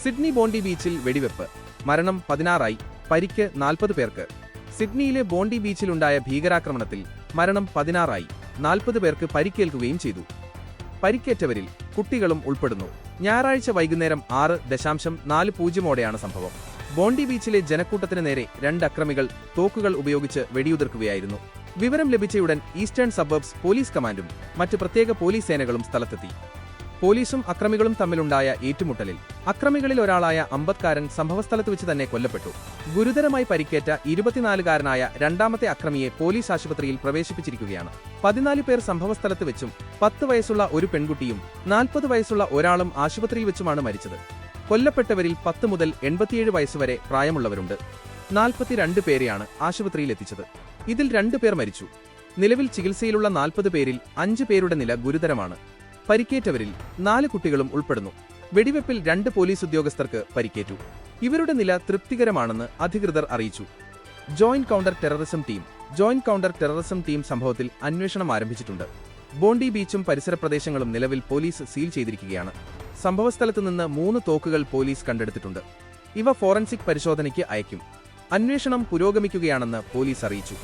Sydney Bondi ബീച്ചിൽ വെടിവെപ്പ്. മരണം 16 പരിക്ക് 40 പേർക്ക്. സിഡ്നിയിലെ ബോണ്ടി ബീച്ചിലുണ്ടായ ഭീകരാക്രമണത്തിൽ മരണം 16 40 പേർക്ക് പരിക്കേൽക്കുകയും ചെയ്തു. പരിക്കേറ്റവരിൽ കുട്ടികളും ഉൾപ്പെടുന്നു. ഞായറാഴ്ച വൈകുന്നേരം 6:40 സംഭവം. ബോണ്ടി ബീച്ചിലെ ജനക്കൂട്ടത്തിന് നേരെ 2 അക്രമികൾ തോക്കുകൾ ഉപയോഗിച്ച് വെടിയുതിർക്കുകയായിരുന്നു. വിവരം ലഭിച്ചയുടൻ ഈസ്റ്റേൺ സബർബ്സ് പോലീസ് കമാൻഡും മറ്റ് പ്രത്യേക പോലീസ് സേനകളും സ്ഥലത്തെത്തി. പോലീസും അക്രമികളും തമ്മിലുണ്ടായ ഏറ്റുമുട്ടലിൽ അക്രമികളിൽ ഒരാളായ അമ്പത്കാരൻ സംഭവസ്ഥലത്ത് വെച്ച് തന്നെ കൊല്ലപ്പെട്ടു. ഗുരുതരമായി പരിക്കേറ്റ 24-കാരനായ രണ്ടാമത്തെ അക്രമിയെ പോലീസ് ആശുപത്രിയിൽ പ്രവേശിപ്പിച്ചിരിക്കുകയാണ്. 14 പേർ സംഭവസ്ഥലത്ത് വെച്ചും 10 വയസ്സുള്ള ഒരു പെൺകുട്ടിയും 40 വയസ്സുള്ള ഒരാളും ആശുപത്രിയിൽ വെച്ചുമാണ് മരിച്ചത്. കൊല്ലപ്പെട്ടവരിൽ 10 മുതൽ 87 വയസ്സുവരെ പ്രായമുള്ളവരുണ്ട്. 42 പേരെയാണ് ആശുപത്രിയിൽ എത്തിച്ചത്. ഇതിൽ 2 പേർ മരിച്ചു. നിലവിൽ ചികിത്സയിലുള്ള 40 പേരിൽ 5 പേരുടെ നില ഗുരുതരമാണ്. പരിക്കേറ്റവരിൽ 4 കുട്ടികളും ഉൾപ്പെടുന്നു. വെടിവെപ്പിൽ 2 പോലീസ് ഉദ്യോഗസ്ഥർക്ക് പരിക്കേറ്റു. ഇവരുടെ നില തൃപ്തികരമാണെന്ന് അധികൃതർ അറിയിച്ചു. ജോയിന്റ് കൗണ്ടർ ടെററിസം ടീം സംഭവത്തിൽ അന്വേഷണം ആരംഭിച്ചിട്ടുണ്ട്. ബോണ്ടി ബീച്ചും പരിസര പ്രദേശങ്ങളും നിലവിൽ പോലീസ് സീൽ ചെയ്തിരിക്കുകയാണ്. സംഭവസ്ഥലത്ത് നിന്ന് 3 തോക്കുകൾ പോലീസ് കണ്ടെടുത്തിട്ടുണ്ട്. ഇവ ഫോറൻസിക് പരിശോധനയ്ക്ക് അയക്കും. അന്വേഷണം പുരോഗമിക്കുകയാണെന്ന് പോലീസ് അറിയിച്ചു.